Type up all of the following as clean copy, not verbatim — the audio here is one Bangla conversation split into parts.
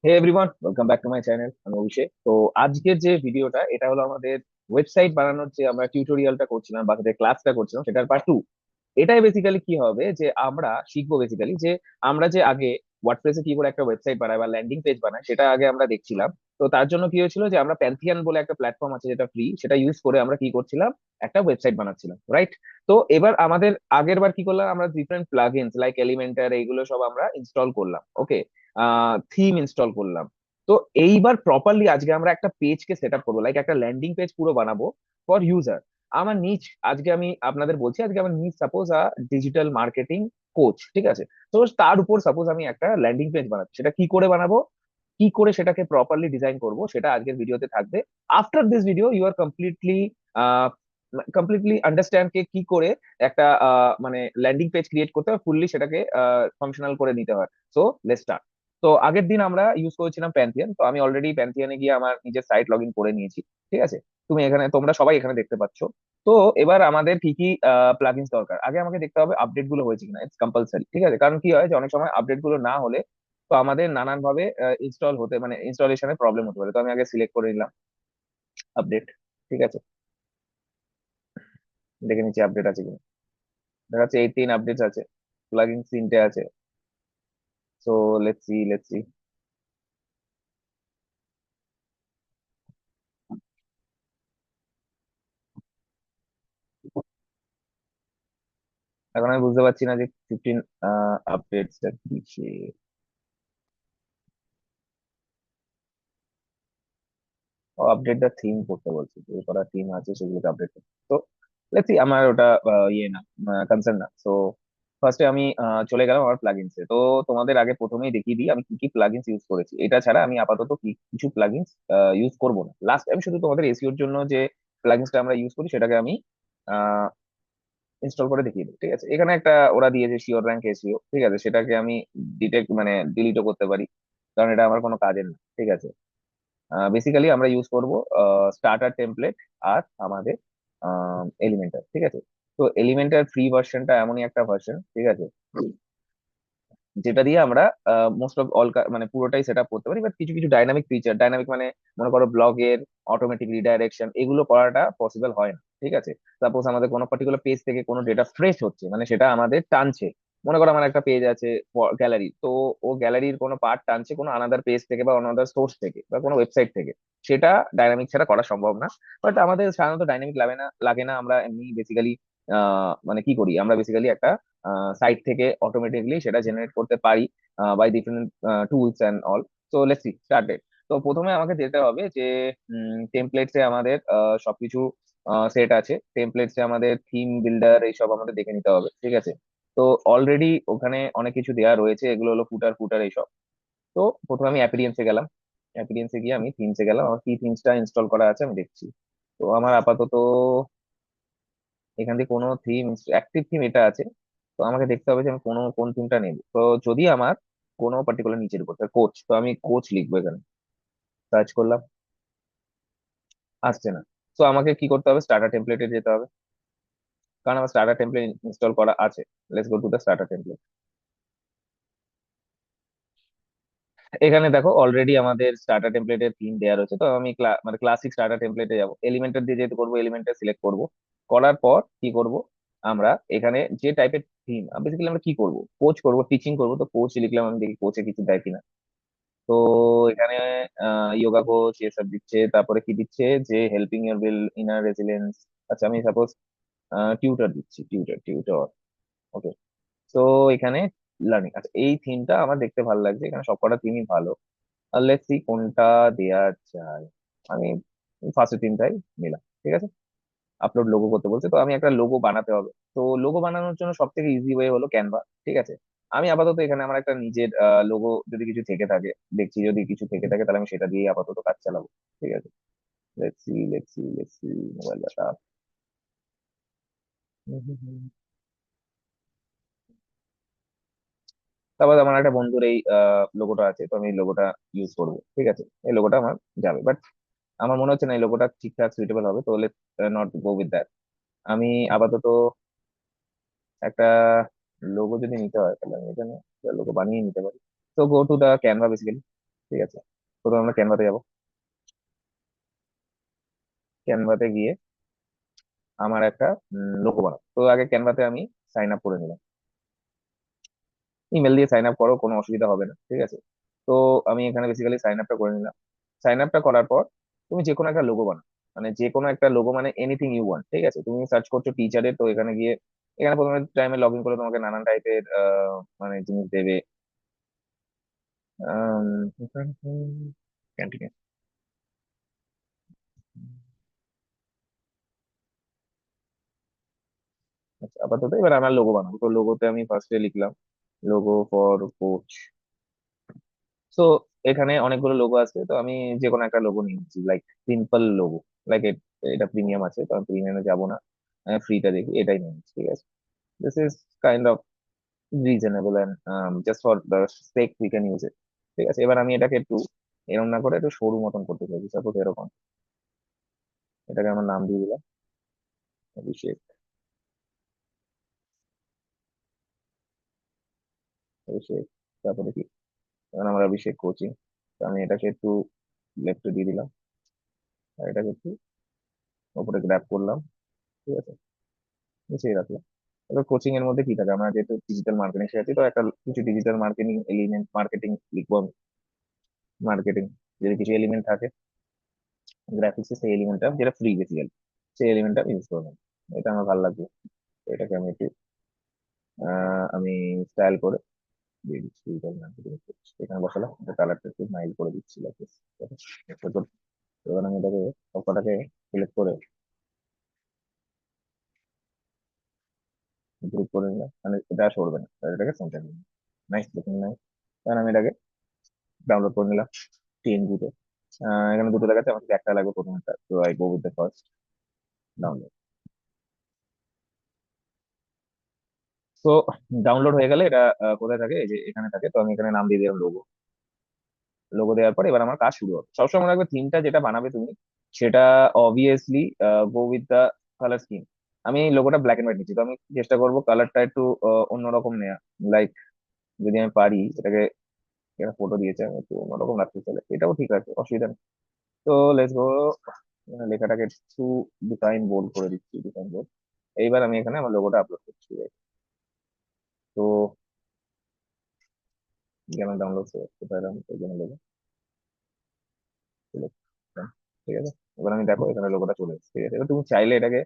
Hey everyone, welcome back to my channel. আমি অভিষেক। তো আজকের যে ভিডিওটা, এটা হলো আমাদের ওয়েবসাইট বানানোর যে আমরা টিউটোরিয়ালটা করছিলাম বা ক্লাসটা করছিলাম, সেটার পার্ট 2। এটাই বেসিক্যালি কি হবে যে আমরা শিখবো বেসিক্যালি যে আমরা যে আগে ওয়ার্ডপ্রেসে কি করে একটা ওয়েবসাইট বানাই বা ল্যান্ডিং পেজ বানাই, সেটা আগে আমরা দেখছিলাম। তো তার জন্য কি হয়েছিল যে আমরা প্যান্থিয়ান বলে একটা প্ল্যাটফর্ম আছে যেটা ফ্রি, সেটা ইউজ করে আমরা কি করছিলাম, একটা ওয়েবসাইট বানাচ্ছিলাম, রাইট? তো এবার আমাদের আগের বার কি করলাম, আমরা ডিফারেন্ট প্লাগইনস লাইক এলিমেন্টার এইগুলো সব আমরা ইনস্টল করলাম, ওকে। থিম ইনস্টল করলাম। তো এইবার প্রপারলি আজকে আমরা একটা পেজকে সেট আপ করবো, লাইক একটা ল্যান্ডিং পেজ পুরো বানাবো ফর ইউজার। আমার নিচ, আজকে আমি আপনাদের বলছি, আজকে আমার নিচ সাপোজ ডিজিটাল মার্কেটিং কোচ, ঠিক আছে? তো তার উপর সাপোজ আমি একটা ল্যান্ডিং পেজ বানাচ্ছি, সেটা কি করে বানাবো, কি করে সেটাকে প্রপারলি ডিজাইন করব, সেটা আজকের ভিডিওতে থাকবে। After this video you are completely understand কে কি করে একটা মানে ল্যান্ডিং পেজ ক্রিয়েট করতে হয়, ফুললি সেটাকে ফাংশনাল করে নিতে হয়। So let's start. তো আগের দিন আমরা ইউজ করেছিলাম প্যান্থিয়ন, তো আমি অলরেডি প্যান্থিয়নে গিয়ে আমার নিজের সাইট লগ ইন করে নিয়েছি, ঠিক আছে? তোমরা সবাই এখানে দেখতে পাচ্ছ। তো এবার আমাদের কি কি প্লাগইনস দরকার, আগে আমাকে দেখতে হবে আপডেট গুলো হয়েছে কিনা। ইটস কম্পালসারি, ঠিক আছে? কারণ কি হয় যে অনেক সময় আপডেট গুলো না হলে তো আমাদের নানান ভাবে ইনস্টল হতে, মানে ইনস্টলেশনে প্রবলেম হতে পারে। তো আমি আগে সিলেক্ট করে নিলাম আপডেট, ঠিক আছে। দেখে নিচ্ছি আপডেট আছে কিনা। দেখা যাচ্ছে 18 আপডেটস আছে, প্লাগইন 3টে আছে। So let's see. এখন আমি বুঝতে পারছি না যে 15 আপডেটসটা কি। আপডেট দা থিম করতে বলছি, যে করা থিম আছে সেগুলোকে আপডেট করতে। তো লেটস সি, আমার ওটা ইয়ে না, কনসার্ন না। সো ফার্স্টে আমি চলে গেলাম আমার প্লাগইনসে। তো তোমাদের আগে প্রথমেই দেখিয়ে দিই আমি কি কি প্লাগইনস ইউজ করেছি। এটা ছাড়া আমি আপাতত কিছু প্লাগইনস ইউজ করব না। লাস্ট আমি শুধু তোমাদের এসইওর জন্য যে প্লাগইনসটা আমরা ইউজ করি সেটাকে আমি ইনস্টল করে দেখিয়ে দিই, ঠিক আছে? এখানে একটা ওরা দিয়েছে শিওর র্যাঙ্ক এসইও, ঠিক আছে? সেটাকে আমি ডিটেক্ট মানে ডিলিটও করতে পারি, কারণ এটা আমার কোনো কাজের না, ঠিক আছে? বেসিক্যালি আমরা ইউজ করব স্টার্টার টেমপ্লেট আর আমাদের এলিমেন্টার, ঠিক আছে? তো এলিমেন্টার ফ্রি ভার্সনটা এমনই একটা ভার্সন, ঠিক আছে, যেটা দিয়ে আমরা মোস্ট অফ অল মানে পুরোটাই সেট আপ করতে পারি। বাট কিছু কিছু ডাইনামিক ফিচার, ডাইনামিক মানে মনে করো ব্লগের অটোমেটিক রিডাইরেকশন, এগুলো করাটা পসিবল হয় না, ঠিক আছে? সাপোজ আমাদের কোনো পার্টিকুলার পেজ থেকে কোনো ডেটা ফ্রেশ হচ্ছে, মানে সেটা আমাদের টানছে। মনে করো আমার একটা পেজ আছে গ্যালারি, তো ও গ্যালারির কোনো পার্ট টানছে কোনো আনাদার পেজ থেকে বা অনাদার সোর্স থেকে বা কোনো ওয়েবসাইট থেকে। সেটা ডাইনামিক ছাড়া করা সম্ভব না। বাট আমাদের সাধারণত ডাইনামিক লাগে না। আমরা এমনি বেসিক্যালি মানে কি করি, আমরা বেসিক্যালি একটা সাইট থেকে অটোমেটিকলি সেটা জেনারেট করতে পারি by different tools and all. তো লেটস সি স্টার্টেড। তো প্রথমে আমাকে যেতে হবে যে টেমপ্লেটসে আমাদের সবকিছু সেট আছে। টেমপ্লেটসে আমাদের থিম বিল্ডার এইসব আমাদের দেখে নিতে হবে, ঠিক আছে? তো অলরেডি ওখানে অনেক কিছু দেওয়া রয়েছে, এগুলো হলো ফুটার ফুটার এইসব। তো প্রথমে আমি অ্যাপিরিয়েন্সে গেলাম। অ্যাপিরিয়েন্সে গিয়ে আমি থিমসে গেলাম, আমার কি থিমসটা ইনস্টল করা আছে আমি দেখছি। তো আমার আপাতত এখান থেকে কোনো থিম, অ্যাক্টিভ থিম এটা আছে। তো আমাকে দেখতে হবে যে আমি কোন থিমটা নেব। তো যদি আমার কোনো পার্টিকুলার নিচের উপর কোচ, তো আমি কোচ লিখবো এখানে। সার্চ করলাম, আসছে না। তো আমাকে কি করতে হবে, স্টার্টার টেমপ্লেটে যেতে হবে, কারণ আমার স্টার্টার টেমপ্লেট ইনস্টল করা আছে। Let's go to the starter template. এখানে দেখো অলরেডি আমাদের স্টার্টার টেমপ্লেটের থিম দেওয়া রয়েছে। তো আমি মানে ক্লাসিক স্টার্টার টেমপ্লেটে যাবো, এলিমেন্টার দিয়ে যেহেতু করবো এলিমেন্টার সিলেক্ট করব। করার পর কি করব, আমরা এখানে যে টাইপের থিম বেসিক্যালি আমরা কি করব, কোচ করব, টিচিং করব। তো কোচ লিখলাম, আমি দেখি কোচে কিছু দেয় কিনা। তো এখানে যোগা কোচ এসব দিচ্ছে, তারপরে কি দিচ্ছে যে helping your bill inner resilience. আচ্ছা আমি সাপোজ টিউটর দিচ্ছি, টিউটর, ওকে। তো এখানে লার্নিং, আচ্ছা এই থিমটা আমার দেখতে ভালো লাগছে, এখানে সবকটা থিমই ভালো। আর লেটস সি কোনটা দেয়া যায়। আমি ফার্স্ট তিনটাই নিলাম, ঠিক আছে। আপলোড লোগো করতে বলছে, তো আমি একটা লোগো বানাতে হবে। তো লোগো বানানোর জন্য সব থেকে ইজি ওয়ে হলো ক্যানভা, ঠিক আছে। আমি আপাতত এখানে আমার একটা নিজের লোগো যদি কিছু থেকে থাকে, দেখছি যদি কিছু থেকে থাকে তাহলে আমি সেটা দিয়ে আপাতত কাজ চালাবো, ঠিক আছে। Let's see mobile data. তারপর আমার একটা বন্ধুর এই লোগোটা আছে, তো আমি এই লোগোটা ইউজ করবো, ঠিক আছে। এই লোগোটা আমার যাবে, বাট আমার মনে হচ্ছে না এই লোগোটা ঠিকঠাক সুইটেবল হবে। তো let's not go with that. আমি আপাতত একটা লোগো যদি নিতে হয় তাহলে আমি এখানে লোগো বানিয়ে নিতে পারি। তো go to the Canva basically. ঠিক আছে। প্রথমে আমরা ক্যানভাতে যাব। ক্যানভাতে গিয়ে আমার একটা লোগো বানাবো। তো আগে ক্যানভাতে আমি সাইন আপ করে নিলাম। ইমেল দিয়ে সাইন আপ করো, কোনো অসুবিধা হবে না, ঠিক আছে। তো আমি এখানে বেসিক্যালি সাইন আপটা করে নিলাম। সাইন আপটা করার পর তুমি যে কোনো একটা লোগো বানাও, মানে যে কোনো একটা লোগো, মানে এনিথিং ইউ ওয়ান্ট, ঠিক আছে। তুমি সার্চ করছো টিচারের, তো এখানে গিয়ে এখানে প্রথমে টাইমে লগ ইন করে তোমাকে নানান টাইপের মানে জিনিস দেবে। ক্যান্টিনে। আচ্ছা, আপাতত এবার আমার লোগো বানাবো। তো লোগোতে আমি ফার্স্টে লিখলাম লোগো ফর কোচ। সো এখানে অনেকগুলো লোগো আছে, তো আমি যে কোনো একটা লোগো নিয়েছি, লাইক সিম্পল লোগো। লাইক এটা প্রিমিয়াম আছে, তো আমি প্রিমিয়ামে যাবো না, ফ্রিটা দেখি, এটাই নিয়েছি, ঠিক আছে। This is kind of reasonable and just for the sake we can use it. ঠিক আছে, এবার আমি এটাকে একটু এরকম না করে একটু সরু মতন করতে চাইছি, সাপোজ এরকম। এটাকে আমার নাম দিয়ে দিলাম অভিষেক। অভিষেক, তারপরে কি, কারণ আমার অভিষেক কোচিং। তো আমি এটাকে একটু লেফটে দিয়ে দিলাম, আর এটাকে একটু উপরে গ্র্যাব করলাম, ঠিক আছে, নিচেই রাখলাম। এবার কোচিং এর মধ্যে কি থাকে, আমরা যেহেতু ডিজিটাল মার্কেটিং শেখাচ্ছি, তো একটা কিছু ডিজিটাল মার্কেটিং এলিমেন্ট, মার্কেটিং লিখবো আমি। মার্কেটিং যদি কিছু এলিমেন্ট থাকে গ্রাফিক্সে, সেই এলিমেন্টটা যেটা ফ্রি বেসিক্যালি, সেই এলিমেন্টটা ইউজ করবেন। এটা আমার ভালো লাগবে। তো এটাকে আমি একটু আমি স্টাইল করে দিয়ে দিচ্ছি, ডিজিটাল মার্কেটিং এখানে বসালাম, এটা কালারটা একটু মাইল করে দিচ্ছি, like this, ঠিক আছে? এবার আমি এটাকে সবকটাকে সিলেক্ট করে গ্রুপ করে নিলাম, মানে এটা আর সরবে না, আর এটাকে সেন্টার নিলাম। Nice looking, nice. কারণ আমি এটাকে ডাউনলোড করে নিলাম টিএনজি তে। এখানে দুটো দেখাচ্ছে, আমার কাছে একটা লাগবে প্রথমটা, তো I go with the first, download. তো ডাউনলোড হয়ে গেলে এটা কোথায় থাকে, এই যে এখানে থাকে। তো আমি এখানে নাম দিয়ে দিলাম লোগো। লোগো দেওয়ার পরে এবার আমার কাজ শুরু হবে। সবসময় মনে রাখবে, থিমটা যেটা বানাবে তুমি, সেটা obviously go with the colour scheme. আমি লোগোটা ব্ল্যাক এন্ড হোয়াইট নিচ্ছি, তো আমি চেষ্টা করবো কালারটা একটু অন্যরকম নেওয়া। লাইক যদি আমি পারি এটাকে, এখানে ফটো দিয়েছে, আমি একটু অন্যরকম রাখতে চাইলে এটাও ঠিক আছে, অসুবিধা নেই। তো লেটস গো, লেখাটাকে একটু ডিফাইন বোল্ড করে দিচ্ছি, ডিফাইন বোল্ড। এইবার আমি এখানে আমার লোগোটা আপলোড করছি। তো যেন ডাউনলোড কোথায় এলাম, এই জন্য লোগো সিলেক্ট, ঠিক আছে। এবার আমি দেখো এখানে লোগোটা চলে এসেছে, ঠিক আছে। এবার তুমি চাইলে এটাকে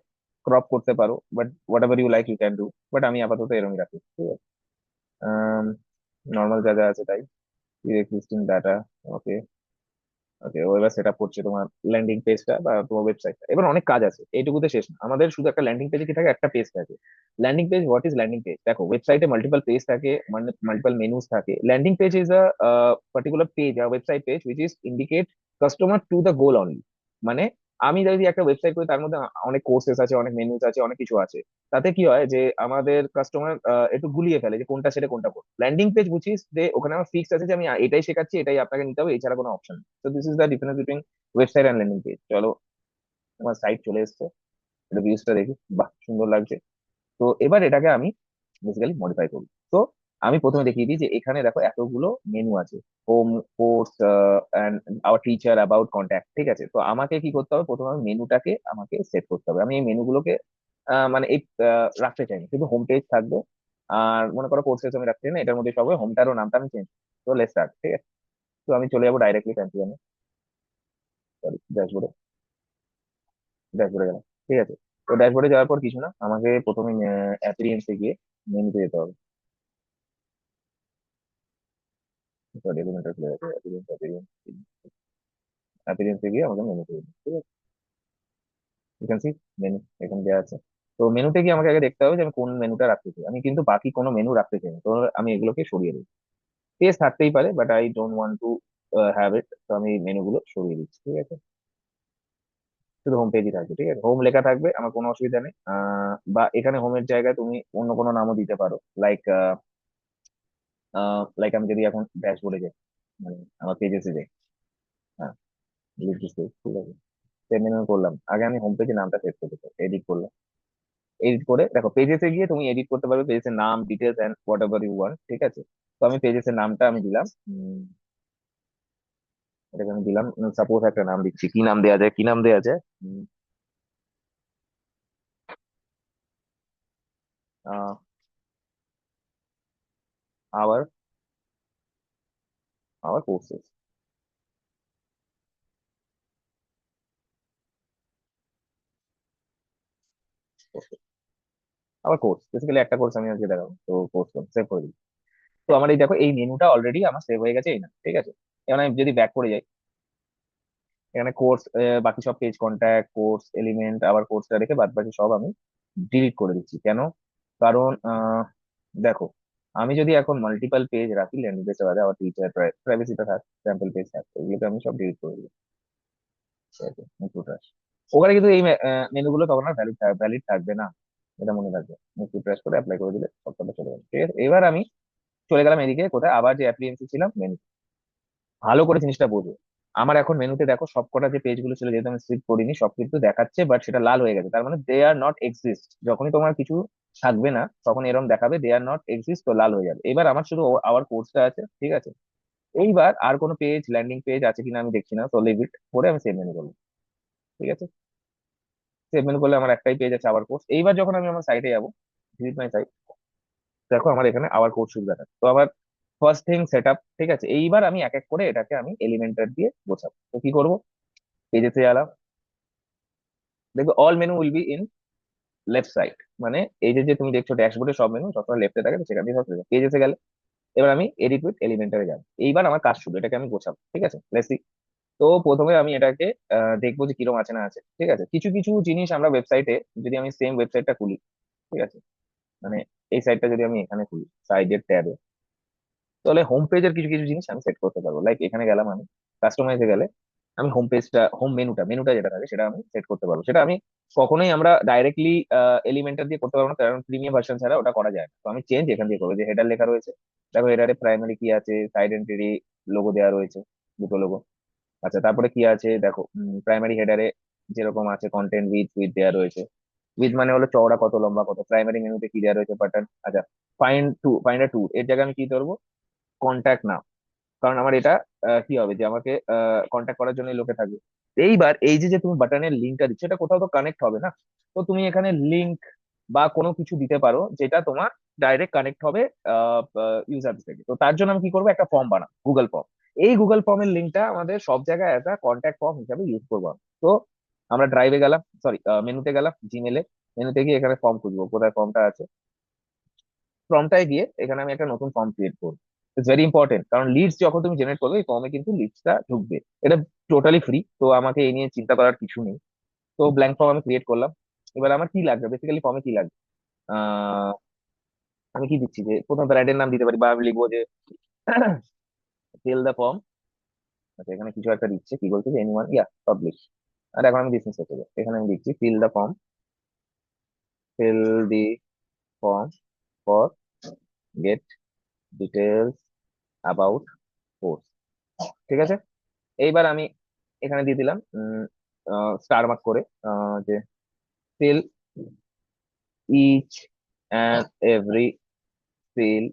ক্রপ করতে পারো, but whatever you like you can do. But আমি আপাতত এরকমই রাখি, ঠিক আছে। নর্মাল যা যা আছে তাই, এক্সিস্টিং ডাটা, ওকে। ওকে, ও এবার সেট আপ করছে তোমার ল্যান্ডিং পেজটা বা তোমার ওয়েবসাইটটা। এবার অনেক কাজ আছে, এইটুকুতে শেষ না আমাদের। শুধু একটা ল্যান্ডিং পেজে কি থাকে, একটা পেজ থাকে। Landing page, what is landing page? দেখো, ওয়েবসাইটে মাল্টিপল পেজ থাকে, মানে মাল্টিপল মেনুজ থাকে। Landing page is a particular page, আর website page which is indicate customer to the goal only. মানে আমি যদি একটা ওয়েবসাইট করি, তার মধ্যে অনেক কোর্সেস আছে, অনেক মেনুজ আছে, অনেক কিছু আছে। তাতে কি হয় যে আমাদের কাস্টমার একটু গুলিয়ে ফেলে যে কোনটা ছেড়ে কোনটা করো। ল্যান্ডিং পেজ বুঝিস যে ওখানে আমার ফিক্স আছে যে আমি এটাই শেখাচ্ছি, এটাই আপনাকে নিতে হবে, এছাড়া কোনো অপশন। তো this is the difference between website and landing page. চলো, আমার সাইট চলে এসেছে, এটা ভিউজটা দেখি, বাহ সুন্দর লাগছে। তো এবার এটাকে আমি বেসিক্যালি মডিফাই করি। তো আমি প্রথমে দেখিয়ে দিই যে এখানে দেখো এতগুলো মেনু আছে। Home, course, and our teacher, about, contact, ঠিক আছে। তো আমাকে কি করতে হবে, প্রথমে মেনুটাকে আমাকে সেট করতে হবে। আমি এই মেনুগুলোকে মানে এই রাখতে চাই না, শুধু হোম পেজ থাকবে। আর মনে করো কোর্সেস আমি রাখতে চাই না, এটার মধ্যে সব হোমটারও নামটা আমি চেঞ্জ। তো লেটস স্টার্ট, ঠিক আছে। তো আমি চলে যাবো ডাইরেক্টলি ফ্যান্সি, সরি, ড্যাশবোর্ডে। ড্যাশবোর্ডে গেলাম, ঠিক আছে। তো ড্যাশবোর্ডে যাওয়ার পর কিছু না, আমাকে প্রথমে অ্যাপিরিয়েন্সে গিয়ে মেনুতে যেতে হবে। সরি, এলিমেন্টার খুলে গেছে, অ্যাপিরিয়েন্স, অ্যাপিরিয়েন্স। অ্যাপিরিয়েন্সে গিয়ে আমাকে মেনুতে যেতে হবে, ঠিক আছে। এখান সি মেনু, এখানে দেওয়া আছে। তো মেনুতে গিয়ে আমাকে আগে দেখতে হবে যে আমি কোন মেনুটা রাখতে চাই। আমি কিন্তু বাকি কোনো মেনু রাখতে চাই না, তো আমি এগুলোকে সরিয়ে দিই। পেজ থাকতেই পারে, but I don't want to have it. তো আমি মেনুগুলো সরিয়ে দিচ্ছি, ঠিক আছে। শুধু হোম পেজই থাকবে, ঠিক আছে। হোম লেখা থাকবে, আমার কোনো অসুবিধা নেই। বা এখানে হোমের জায়গায় তুমি অন্য কোনো নামও দিতে পারো, লাইক লাইক আমি যদি এখন ড্যাশবোর্ডে যাই, মানে আমার পেজেসে যাই। হ্যাঁ, leave this page, ঠিক আছে। সেভ মেনু করলাম, আগে আমি হোম পেজের নামটা সেভ করতে চাই, এডিট করলাম। এডিট করে দেখো, পেজেসে গিয়ে তুমি এডিট করতে পারবে পেজের নাম, details and whatever you want, ঠিক আছে। তো আমি পেজেসের নামটা আমি দিলাম এটাকে আমি দিলাম, সাপোজ একটা নাম দিচ্ছি, কি নাম দেওয়া যায়, কি নাম দেওয়া যায়? Our our courses. আবার কোর্স, বেসিক্যালি একটা কোর্স আমি আজকে দেখাবো, তো কোর্স সেভ করে দিই। তো আমার এই দেখো এই মেনুটা অলরেডি আমার সেভ হয়ে গেছে, এই না, ঠিক আছে। এবার আমি যদি ব্যাক করে যাই, এখানে কোর্স, বাকি সব পেজ, কন্ট্যাক্ট, কোর্স, এলিমেন্ট, আবার কোর্সটা রেখে বাদ বাকি সব আমি ডিলিট করে দিচ্ছি। কেন? কারণ দেখো, আমি যদি এখন মাল্টিপল পেজ রাখি, ল্যান্ডিং পেজ বাদে আবার টিচার, প্রাইভেসিটা থাক, স্যাম্পল পেজ থাক, এগুলোকে আমি সব ডিলিট করে দিই। ঠিক আছে, রিফ্রেশ। ওখানে কিন্তু এই মেনুগুলো তখন আর ভ্যালিড থাকবে না, এটা মনে রাখবে। রিফ্রেশ করে অ্যাপ্লাই করে দিলে সব কথা চলে যাবে, ঠিক আছে। এবার আমি চলে গেলাম এদিকে কোথায়, আবার যে অ্যাপ্লিকেন্সি ছিলাম মেনু। ভালো করে জিনিসটা বোঝো, আমার এখন মেনুতে দেখো সবকটা যে পেজগুলো ছিল, যেহেতু আমি স্লিপ করিনি, সব কিন্তু দেখাচ্ছে, বাট সেটা লাল হয়ে গেছে, তার মানে দে আর নট এক্সিস্ট। যখনই তোমার কিছু থাকবে না তখন এরকম দেখাবে দে আর নট এক্সিস্ট, তো লাল হয়ে যাবে। এবার আমার শুধু আওয়ার কোর্সটা আছে, ঠিক আছে। এইবার আর কোনো পেজ, ল্যান্ডিং পেজ আছে কিনা আমি দেখছি না, তো লিভ ইট করে আমি সেভ মেনু করবো, ঠিক আছে। সেভ মেনু করলে আমার একটাই পেজ আছে, আওয়ার কোর্স। এইবার যখন আমি আমার সাইটে যাবো, ভিজিট মাই সাইট, দেখো আমার এখানে আওয়ার কোর্স শুরু দেখাচ্ছে। তো আমার ফার্স্ট থিং সেট আপ, ঠিক আছে। এইবার আমি এক এক করে এটাকে আমি এলিমেন্টার দিয়ে গোছাবো। তো কি করবো, পেজেতে গেলাম, দেখবে all menu will be in left side, মানে এই যে যে তুমি দেখছো ড্যাশবোর্ডে সব মেনু সবসময় লেফটে থাকে, তো সেখান দিয়ে সব পেজেতে গেলে। এবার আমি এডিট উইথ এলিমেন্টারে যাবো, এইবার আমার কাজ শুরু, এটাকে আমি গোছাবো, ঠিক আছে, লেটস সি। তো প্রথমে আমি এটাকে দেখবো যে কিরকম আছে না আছে, ঠিক আছে। কিছু কিছু জিনিস আমরা ওয়েবসাইটে, যদি আমি সেম ওয়েবসাইটটা খুলি, ঠিক আছে, মানে এই সাইটটা যদি আমি এখানে খুলি সাইডের ট্যাবে, তাহলে হোম পেজের কিছু কিছু জিনিস আমি সেট করতে পারবো। লাইক এখানে গেলাম আমি, কাস্টমাইজে গেলে আমি হোম পেজটা, হোম মেনুটা যেটা থাকে সেটা আমি সেট করতে পারবো। সেটা আমি কখনোই আমরা ডাইরেক্টলি এলিমেন্টার দিয়ে করতে পারবো না, কারণ প্রিমিয়াম ভার্সন ছাড়া ওটা করা যায় না। তো আমি চেঞ্জ এখান দিয়ে করবো, যে হেডার লেখা রয়েছে, দেখো হেডারে প্রাইমারি কি আছে, সাইড এন্ট্রি লোগো দেওয়া রয়েছে, দুটো লোগো। আচ্ছা, তারপরে কি আছে দেখো, প্রাইমারি হেডারে যেরকম আছে কন্টেন্ট উইথ উইথ দেওয়া রয়েছে। উইথ মানে হলো চওড়া কত, লম্বা কত। প্রাইমারি মেনুতে কি দেওয়া রয়েছে, বাটন। আচ্ছা, ফাইন্ড টু এর জায়গায় আমি কি করবো, কন্ট্যাক্ট নাও, কারণ আমার এটা কি হবে যে আমাকে কন্ট্যাক্ট করার জন্য লোকে থাকবে। এইবার এই যে যে তুমি বাটনের লিঙ্কটা দিচ্ছ, এটা কোথাও তো কানেক্ট হবে না, তো তুমি এখানে লিঙ্ক বা কোনো কিছু দিতে পারো যেটা তোমার ডাইরেক্ট কানেক্ট হবে ইউজার থেকে। তো তার জন্য আমি কি করবো, একটা ফর্ম বানাবো, গুগল ফর্ম। এই গুগল ফর্মের লিঙ্কটা আমাদের সব জায়গায় একটা কন্ট্যাক্ট ফর্ম হিসাবে ইউজ করবো আমি। তো আমরা ড্রাইভে গেলাম, সরি মেনুতে গেলাম, জিমেলে, মেনুতে গিয়ে এখানে ফর্ম খুঁজবো, কোথায় ফর্মটা আছে। ফর্মটায় গিয়ে এখানে আমি একটা নতুন ফর্ম ক্রিয়েট করবো। ইটস ভেরি ইম্পর্টেন্ট, কারণ লিডস যখন তুমি জেনারেট করবে এই ফর্মে কিন্তু লিডসটা ঢুকবে। এটা টোটালি ফ্রি, তো আমাকে এই নিয়ে চিন্তা করার কিছু নেই। তো ব্ল্যাঙ্ক ফর্ম আমি ক্রিয়েট করলাম। এবার আমার কি লাগবে, বেসিক্যালি ফর্মে কি লাগবে, আহ আমি কি দিচ্ছি, যে প্রথম ব্র্যান্ডের নাম দিতে পারি, বা আমি লিখবো যে ফিল দ্য ফর্ম। আচ্ছা, এখানে কিছু একটা দিচ্ছে, কি বলছে যে এনিওয়ান, ইয়া পাবলিশ। আর এখন আমি বিজনেস করতে যাই, এখানে আমি দিচ্ছি fill the form, fill the form for get details about course, ঠিক আছে। এইবার আমি এখানে দিয়ে দিলাম স্টার মার্ক করে, যে fill each and every fill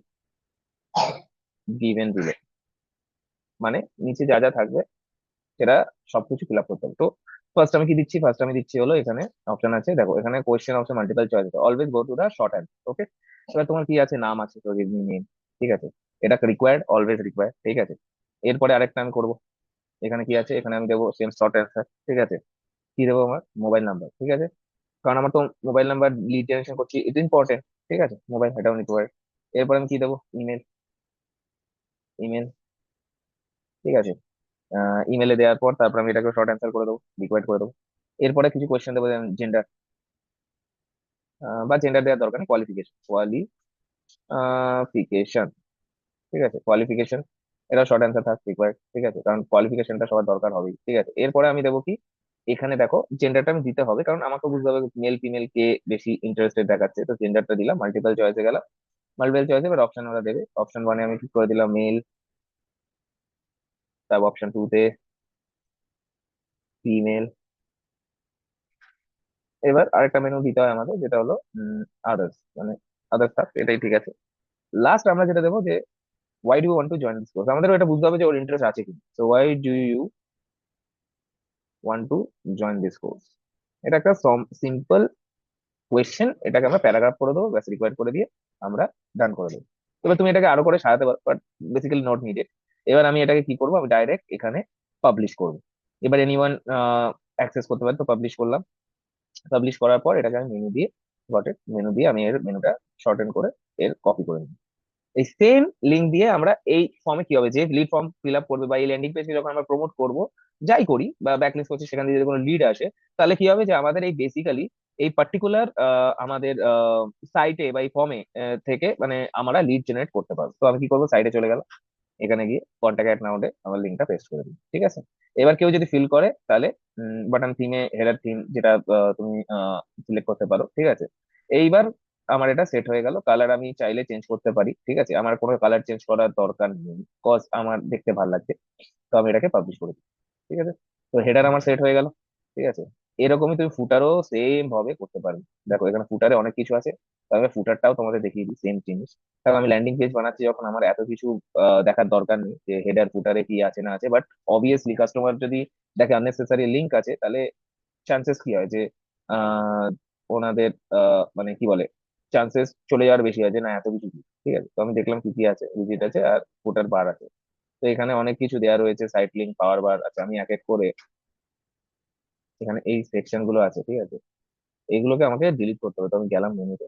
given দিলে, মানে নিচে যা যা থাকবে সেটা সবকিছু ফিল আপ করতে হবে। তো ফার্স্ট আমি কি দিচ্ছি, ফার্স্ট আমি দিচ্ছি হলো, এখানে অপশন আছে দেখো, এখানে কোয়েশ্চেন অপশন, মাল্টিপল চয়েস আছে, always go to the short answer, okay. এবার তোমার কি আছে, নাম আছে, তো রিভিউ নেম, ঠিক আছে। এটা রিকোয়ার্ড, অলওয়েজ রিকোয়ার্ড, ঠিক আছে। এরপরে আরেকটা আমি করবো, এখানে কি আছে, এখানে আমি দেবো সেম শর্ট অ্যান্সার, ঠিক আছে। কি দেবো, আমার মোবাইল নাম্বার, ঠিক আছে, কারণ আমার তো মোবাইল নাম্বার লিড জেনারেশন করছি, এটা ইম্পর্টেন্ট, ঠিক আছে। মোবাইল, এটাও নিতে পারে। এরপর আমি কি দেবো, ইমেল, ইমেল, ঠিক আছে। ইমেলে দেওয়ার পর তারপর আমি এটাকে শর্ট অ্যান্সার করে দেবো, রিকোয়ার্ড করে দেবো। এরপরে কিছু কোয়েশ্চেন দেবো, জেন্ডার, বা জেন্ডার দেওয়ার দরকার নেই, কোয়ালিফিকেশন, ঠিক আছে, কোয়ালিফিকেশন। এটা শর্ট অ্যান্সার থাক, রিকোয়ার্ড, ঠিক আছে, কারণ কোয়ালিফিকেশনটা সবার দরকার হবেই, ঠিক আছে। এরপরে আমি দেবো কি, এখানে দেখো জেন্ডারটা আমি দিতে হবে, কারণ আমাকে বুঝতে হবে মেল ফিমেল কে বেশি ইন্টারেস্টেড দেখাচ্ছে, তো জেন্ডারটা দিলাম। মাল্টিপল চয়েসে গেলাম, মাল্টিপল চয়েসে এবার অপশন ওরা দেবে, অপশন ওয়ানে আমি ঠিক করে দিলাম মেল, তারপর অপশন টু তে ফিমেল। এবার আরেকটা মেনু দিতে হয় আমাদের, যেটা হলো আদার্স, মানে আদার্স থাক, এটাই ঠিক আছে। লাস্ট আমরা যেটা দেবো, why do you want to join this course, আমাদের এটা বুঝতে হবে যে ওর ইন্টারেস্ট আছে কি। So why do you want to join this course, এটা একটা সিম্পল কোয়েশ্চেন, এটাকে আমরা প্যারাগ্রাফ করে দেবো, ব্যাস রিকোয়ার্ড করে দিয়ে আমরা ডান করে দেবো। এবার তুমি এটাকে আরো করে সাজাতে পারো, বাট বেসিক্যালি নট নিডেড। এবার আমি এটাকে কি করবো, আমি ডাইরেক্ট এখানে পাবলিশ করবো। এবার এনিওয়ান অ্যাক্সেস করতে পারে, তো পাবলিশ করলাম। পাবলিশ করার পর এটাকে আমি মেনু দিয়ে, গটেড, মেনু দিয়ে আমি এর মেনুটা শর্টেন করে এর কপি করে নিই। এই সেম লিঙ্ক দিয়ে আমরা এই ফর্মে কি হবে, যে লিড ফর্ম ফিল আপ করবে বা এই ল্যান্ডিং পেজে যখন আমরা প্রমোট করব, যাই করি বা ব্যাকলিংক করছি, সেখান থেকে যদি কোনো লিড আসে, তাহলে কি হবে যে আমাদের এই বেসিক্যালি এই পার্টিকুলার আমাদের সাইটে বা এই ফর্মে থেকে মানে আমরা লিড জেনারেট করতে পারবো। তো আমি কি করবো, সাইটে চলে গেলাম, এখানে গিয়ে কন্ট্যাক্ট নাউডে আমার লিঙ্কটা পেস্ট করে দিই, ঠিক আছে। এবার কেউ যদি ফিল করে, তাহলে বাটন থিমে হেডার থিম যেটা তুমি সিলেক্ট করতে পারো, ঠিক আছে। এইবার আমার এটা সেট হয়ে গেল, কালার আমি চাইলে চেঞ্জ করতে পারি, ঠিক আছে, আমার কোনো কালার চেঞ্জ করার দরকার নেই, কজ আমার দেখতে ভালো লাগছে। তো আমি এটাকে পাবলিশ করে দিই, ঠিক আছে। তো হেডার আমার সেট হয়ে গেল, ঠিক আছে। এরকমই তুমি ফুটারও সেম ভাবে করতে পারবে। দেখো এখানে ফুটারে অনেক কিছু আছে, তবে ফুটারটাও তোমাদের দেখিয়ে দিই সেম জিনিস। কারণ আমি ল্যান্ডিং পেজ বানাচ্ছি যখন, আমার এত কিছু দেখার দরকার নেই যে হেডার ফুটারে কি আছে না আছে, বাট অবভিয়াসলি কাস্টমার যদি দেখে আননেসেসারি লিঙ্ক আছে, তাহলে চান্সেস কি হয় যে আহ ওনাদের মানে কি বলে, চান্সেস চলে যাওয়ার বেশি হয় যে না এত কিছু কি। ঠিক আছে, তো আমি দেখলাম কি কি আছে, ভিজিট আছে আর ফুটার বার আছে। তো এখানে অনেক কিছু দেওয়া রয়েছে, সাইট লিঙ্ক, পাওয়ার বার আছে, আমি এক এক করে এখানে এই সেকশন গুলো আছে, ঠিক আছে। এইগুলোকে আমাকে ডিলিট করতে হবে। তো আমি গেলাম মেনুতে,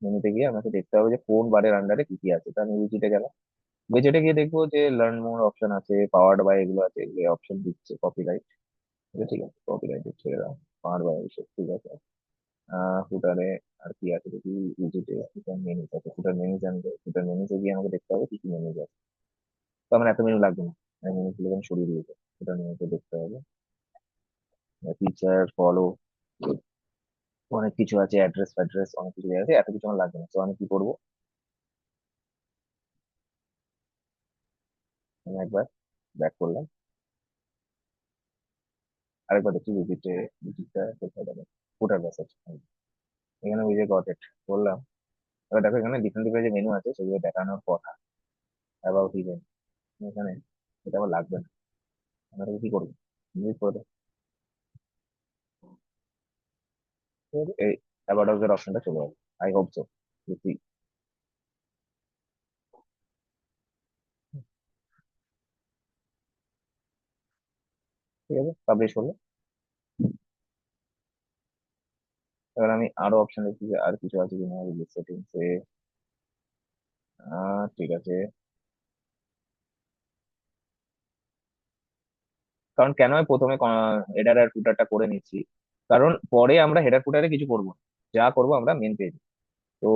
মেনুতে গিয়ে আমাকে দেখতে হবে যে কোন বারের আন্ডারে কি কি আছে। তো আমি উইজিটে গেলাম, উইজিটে গিয়ে দেখবো যে লার্ন মোর অপশন আছে, পাওয়ার্ড বাই এগুলো আছে, এগুলো অপশন দিচ্ছে কপিরাইট, ঠিক আছে, কপিরাইট ছেড়ে দাও, পাওয়ার বাই এসব ঠিক আছে। ফুটারে আর কি আছে দেখি, উইজিটে ফুটার মেনুজ আছে, ফুটার মেনুজ আনবে, ফুটার মেনুজে গিয়ে আমাকে দেখতে হবে কি কি মেনুজ আছে। তো আমার এত মেনু লাগবে না, আমি মেনু গুলো আমি সরিয়ে দিয়েছি। ফুটার মেনুতে দেখতে হবে ফিচার ফলো, অনেক কিছু আছে, অ্যাড্রেস ফ্যাড্রেস অনেক কিছু দেওয়া আছে, এত কিছু আমার লাগবে না। তো আমি কি করবো, আমি একবার ব্যাক করলাম, আরেকবার দেখছি ভিজিটে, ভিজিটটা কোথায় যাবে, ফুটার মেসেজ, এখানে ওই যে গট ইট বললাম। এবার দেখো এখানে ডিফারেন্ট ডিফারেন্ট যে মেনু আছে সেগুলো দেখানোর কথা, অ্যাবাউট ইভেন্ট, এখানে এটা আমার লাগবে না। আমরা কি করবো, ডিলিট করে দেবো। এই অ্যাবাউট এর অপশনটা চলে যাবে, আই হোপ সো। দেখি, ঠিক আছে, পাবলিশ করলো। এবার আমি আরো অপশন দেখছি যে আর কিছু আছে কিনা, সেটিংস এ ঠিক আছে। কারণ কেন আমি প্রথমে হেডার আর ফুটারটা করে নিচ্ছি, কারণ পরে আমরা হেডার ফুটারে কিছু করবো না, যা করবো আমরা মেন পেজ। তো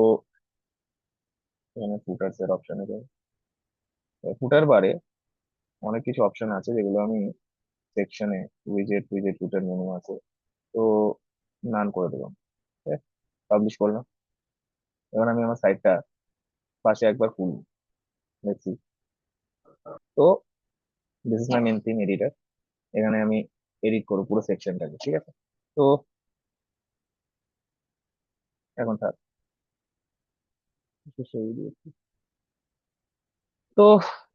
এখানে ফুটার্স এর অপশনে যাই, ফুটার বারে অনেক কিছু অপশন আছে যেগুলো আমি সেকশনে, উইজেট উইজেট ফুটার মেনু আছে, তো নান করে দেবো, পাবলিশ করলাম। এবার আমি আমার সাইটটা পাশে একবার খুলি, দেখছি। তো this is my main theme editor, এখানে আমি এডিট করবো পুরো সেকশনটাকে, ঠিক আছে। তো এখন থাক, তো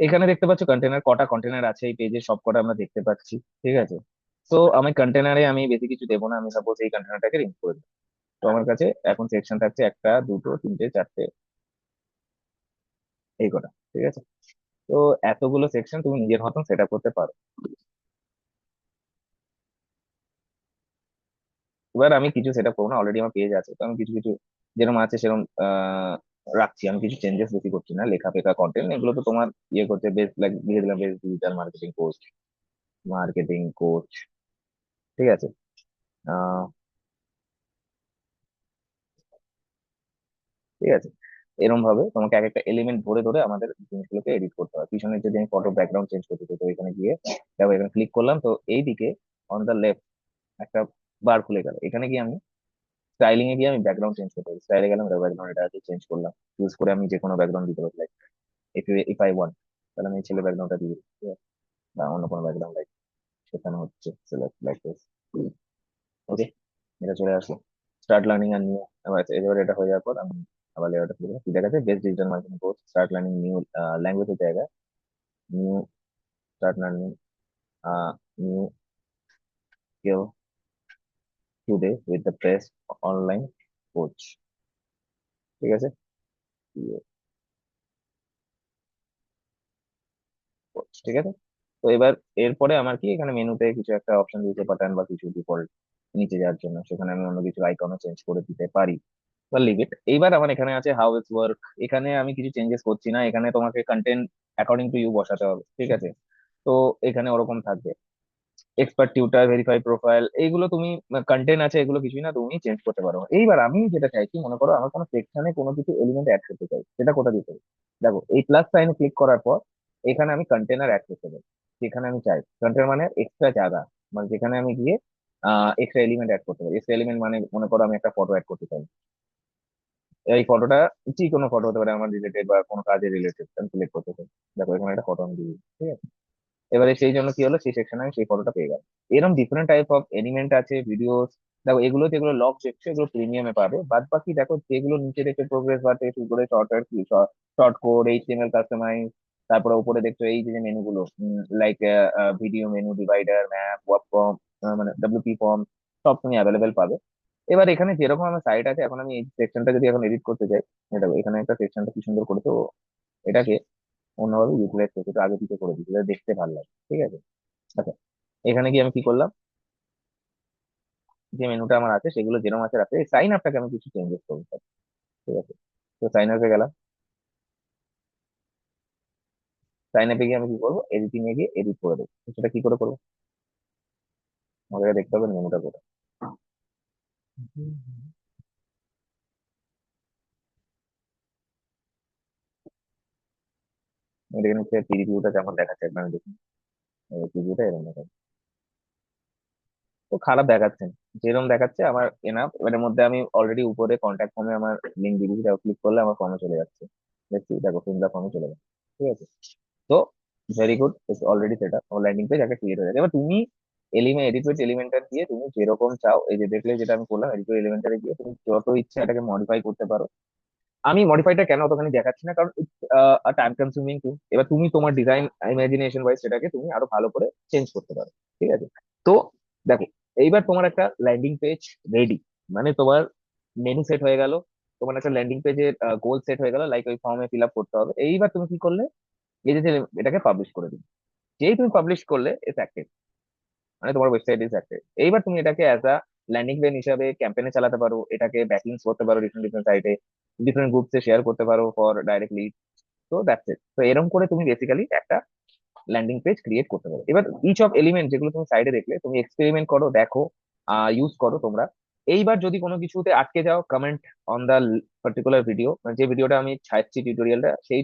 এখানে দেখতে পাচ্ছ কন্টেনার, কটা কন্টেনার আছে এই পেজে, সব কটা আমরা দেখতে পাচ্ছি, ঠিক আছে। তো আমি কন্টেনারে আমি বেশি কিছু দেবো না, আমি সাপোজ এই কন্টেনারটাকে রিমুভ করে দিই। তো আমার কাছে এখন সেকশন থাকছে একটা, দুটো, তিনটে, চারটে, এই কটা, ঠিক আছে। তো এতগুলো সেকশন তুমি নিজের মতন সেট আপ করতে পারো। এবার আমি কিছু সেট আপ করবো না, অলরেডি আমার পেজ আছে, তো আমি কিছু কিছু যেরকম আছে সেরকম রাখছি, আমি কিছু চেঞ্জেস বেশি করছি না। লেখা ফেখা কন্টেন্ট এগুলো তো তোমার ইয়ে করছে, বেশ দিয়ে দিলাম, বেশ digital marketing coach, marketing coach, ঠিক আছে। আহ ঠিক আছে, এরকম ভাবে তোমাকে এক একটা এলিমেন্ট ধরে ধরে আমাদের জিনিসগুলোকে এডিট করতে হয়। পিছনে যদি আমি ফটো ব্যাকগ্রাউন্ড চেঞ্জ করতে চাই, তো এখানে গিয়ে দেখো, এখানে ক্লিক করলাম, তো এইদিকে অন দ্য লেফট একটা বার খুলে গেল, এখানে গিয়ে আমি স্টাইলিং এ গিয়ে আমি ব্যাকগ্রাউন্ড চেঞ্জ করতে পারি। স্টাইলে গেলাম, ব্যাকগ্রাউন্ড এটা চেঞ্জ করলাম, চুজ করে আমি যে কোনো ব্যাকগ্রাউন্ড দিতে পারি, লাইক ইফ আই ওয়ান্ট, তাহলে আমি ছেলে ব্যাকগ্রাউন্ডটা দিয়ে দিই, ঠিক আছে? বা অন্য কোনো ব্যাকগ্রাউন্ড লাইক সেখানে হচ্ছে সিলেক্ট লাইক দিস, ওকে, এটা চলে আসলো। স্টার্ট লার্নিং আর নিউ, এবার এটা হয়ে যাওয়ার পর আমি আবার লেয়ারটা খুলে দিলাম, কি দেখাচ্ছে? Best digital marketing course, start learning new ল্যাঙ্গুয়েজের জায়গায় new start learning new skill today with the best online coach. ঠিক আছে, coach, ঠিক আছে। তো এবার এরপরে আমার কি এখানে মেনুতে কিছু একটা অপশন দিতে পাঠান বা কিছু ডিফল্ট নিচে যাওয়ার জন্য, সেখানে আমি অন্য কিছু আইকনও চেঞ্জ করে দিতে পারি বা লিভ ইট। এইবার আমার এখানে আছে হাউ ইটস ওয়ার্ক। এখানে আমি কিছু চেঞ্জেস করছি না, এখানে তোমাকে কন্টেন্ট অ্যাকর্ডিং টু ইউ বসাতে হবে, ঠিক আছে। তো এখানে ওরকম থাকবে, এক্সপার্ট টিউটার, ভেরিফাই প্রোফাইল, এইগুলো তুমি কন্টেন্ট আছে, এগুলো কিছুই না, তুমি চেঞ্জ করতে পারো। এইবার আমি যেটা চাইছি, মনে করো আমার কোনো সেকশনে কোনো কিছু এলিমেন্ট অ্যাড করতে চাই, সেটা কোথা দিতে হবে? দেখো, এই প্লাস সাইনে ক্লিক করার পর এখানে আমি কন্টেনার অ্যাড করতে পারি, যেখানে আমি চাই কন্টেনার মানে এক্সট্রা জায়গা, মানে যেখানে আমি গিয়ে এক্সট্রা এলিমেন্ট অ্যাড করতে পারি। এক্সট্রা এলিমেন্ট মানে মনে করো আমি একটা ফটো অ্যাড করতে চাই, এই ফটোটা যে কোনো ফটো হতে পারে, আমার রিলেটেড বা কোনো কাজে রিলেটেড আমি সিলেক্ট করতে চাই। দেখো এখানে একটা ফটো আমি দিই, ঠিক আছে। এবারে সেই জন্য কি হলো, সেই সেকশনে আমি সেই ফটোটা পেয়ে গেলাম। এরকম ডিফারেন্ট টাইপ অফ এলিমেন্ট আছে, ভিডিওস। দেখো এগুলো যেগুলো লক দেখছো এগুলো প্রিমিয়ামে পাবে, বাদ বাকি দেখো যেগুলো নিচে দেখছো প্রোগ্রেস বার থেকে শুরু করে শর্ট কোড, এইচটিএমএল কাস্টমাইজ, তারপরে উপরে দেখছো এই যে মেনুগুলো, like video menu, divider, map, work form, মানে ডব্লিউপি ফর্ম, সব তুমি অ্যাভেলেবেল পাবে। এবার এখানে যেরকম আমার সাইট আছে, এখন আমি এই সেকশনটা যদি এখন এডিট করতে চাই, দেখো এখানে একটা সেকশনটা কি সুন্দর করে তো এটাকে অন্যভাবে ইউটিলাইজ করতে, একটু আগে পিছিয়ে করে দিচ্ছি যাতে দেখতে ভালো লাগে, ঠিক আছে। আচ্ছা, এখানে গিয়ে আমি কি করলাম, যে মেনুটা আমার আছে সেগুলো যেরকম আছে রাখতে, সাইন আপটাকে আমি কিছু চেঞ্জেস করবো, ঠিক আছে। তো সাইন আপে গেলাম, সাইন আপে গিয়ে আমি কি করবো, এডিটিং এ গিয়ে এডিট করে দেবো। তো সেটা কি করে করবো, আমাকে দেখতে হবে মেনুটা কোথায়। এখানে হচ্ছে প্রিভিউটা কেমন দেখাচ্ছে একবার আমি দেখুন, প্রিভিউটা এরকম দেখাচ্ছে, তো খারাপ দেখাচ্ছে না। যেরকম দেখাচ্ছে আমার এনাফ। এর মধ্যে আমি অলরেডি উপরে কন্ট্যাক্ট ফর্মে আমার লিঙ্ক দিয়ে দিয়েছি, ক্লিক করলে আমার ফর্মে চলে যাচ্ছে, দেখছি দেখো ফিল্ম ফর্মে চলে যাচ্ছে, ঠিক আছে। তো very good, it's already set up, আমার ল্যান্ডিং পেজ একটা ক্রিয়েট হয়ে গেছে। এবার তুমি এডিট এলিমেন্টার দিয়ে তুমি যেরকম চাও, এই যে দেখলে যেটা আমি করলাম, এডিট এলিমেন্টারে গিয়ে তুমি যত ইচ্ছে এটাকে মডিফাই করতে পারো। আমি মডিফাইটা কেন অতখানি দেখাচ্ছি না, কারণ টাইম কনজিউমিং টু। এবার তুমি তোমার ডিজাইন ইমাজিনেশন ওয়াইজ সেটাকে তুমি আরো ভালো করে চেঞ্জ করতে পারো, ঠিক আছে। তো দেখো, এইবার তোমার একটা ল্যান্ডিং পেজ রেডি, মানে তোমার মেনু সেট হয়ে গেল, তোমার একটা ল্যান্ডিং পেজের গোল সেট হয়ে গেল, লাইক ওই ফর্মে ফিল আপ করতে হবে। এইবার তুমি কি করলে, এই যে এটাকে পাবলিশ করে দিবে। যেই তুমি পাবলিশ করলে ইটস অ্যাক্টিভ, মানে তোমার ওয়েবসাইট ইজ অ্যাক্টিভ। এইবার তুমি এটাকে অ্যাজ আ ল্যান্ডিং পেজ হিসাবে ক্যাম্পেইনে চালাতে পারো, এটাকে ব্যাকলিংস করতে পারো ডিফারেন্ট ডিফারেন্ট সাইটে, ডিফারেন্ট গ্রুপসে শেয়ার করতে পারো ফর ডাইরেক্ট লিড। তো দ্যাটস ইট। তো এরকম করে তুমি বেসিক্যালি একটা ল্যান্ডিং পেজ ক্রিয়েট করতে পারো। এবার ইচ অফ এলিমেন্ট যেগুলো তুমি সাইডে দেখলে, তুমি এক্সপেরিমেন্ট করো, দেখো, ইউজ করো তোমরা। এইবার যদি কোনো কিছুতে আটকে যাও, comment on the particular video, যে ভিডিওটা আমি ছাড়ছি টিউটোরিয়ালটা, সেই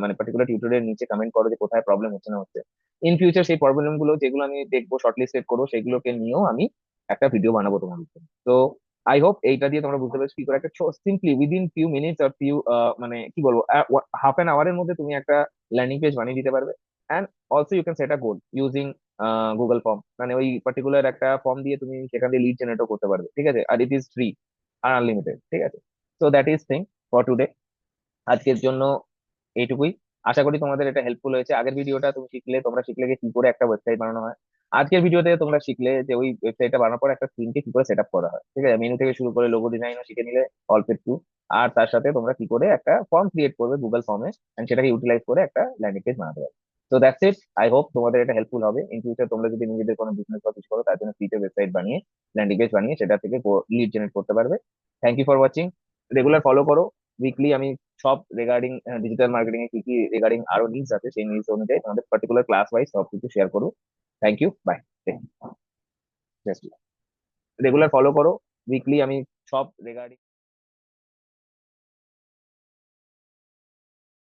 মানে পার্টিকুলার টিউটোরিয়াল নিচে কমেন্ট করো যে কোথায় প্রবলেম হচ্ছে না হচ্ছে। ইন ফিউচার সেই প্রবলেম গুলো যেগুলো আমি দেখবো, শর্ট লিস্টেড করবো, সেগুলোকে নিয়েও আমি একটা ভিডিও বানাবো তোমার উপর। তো আই হোপ এইটা দিয়ে তোমরা বুঝতে পেরেছো কি করে একটা সিম্পলি উইদিন ফিউ মিনিটস আর ফিউ, মানে কি বলবো, হাফ অ্যান আওয়ারের মধ্যে তুমি একটা ল্যান্ডিং পেজ বানিয়ে দিতে পারবে। And also you can set a goal using Google form, মানে ওই পার্টিকুলার একটা ফর্ম দিয়ে তুমি সেখান দিয়ে লিড জেনারেটও করতে পারবে, ঠিক আছে। আর ইট ইজ ফ্রি আর আনলিমিটেড, ঠিক আছে। So that is thing for today. আজকের জন্য এইটুকুই। আশা করি তোমাদের এটা হেল্পফুল হয়েছে। আগের ভিডিওটা তোমরা শিখলে যে কি করে একটা ওয়েবসাইট বানানো হয়। আজকের ভিডিওতে তোমরা শিখলে যে ওই ওয়েবসাইটটা বানানোর পর একটা থিমকে কি করে সেট আপ করা হয়, ঠিক আছে। মেনু থেকে শুরু করে লোগো ডিজাইনও শিখে নিলে অল্প একটু। আর তার সাথে তোমরা কি করে একটা ফর্ম ক্রিয়েট করবে গুগল ফর্মে, এন্ড সেটাকে ইউটিলাইজ করে একটা ল্যান্ডিং পেজ বানাতে পারবে। তো দ্যাটস ইট। আই হোপ তোমাদের এটা হেল্পফুল হবে। ইন ফিউচার তোমরা যদি নিজেদের কোনো বিজনেস বা কিছু করো, তার জন্য ফ্রিতে ওয়েবসাইট বানিয়ে, ল্যান্ডিং পেজ বানিয়ে সেটা থেকে লিড জেনারেট করতে পারবে। Thank you for watching. Regular follow করো। উইকলি আমি সব রিগার্ডিং ডিজিটাল মার্কেটিং এ কি কি রিগার্ডিং আরো নিডস আছে, সেই নিডস অনুযায়ী তোমাদের পার্টিকুলার ক্লাস ওয়াইজ সবকিছু শেয়ার করবো। Thank you, bye. Regular follow করো। উইকলি আমি সব রিগার্ডিং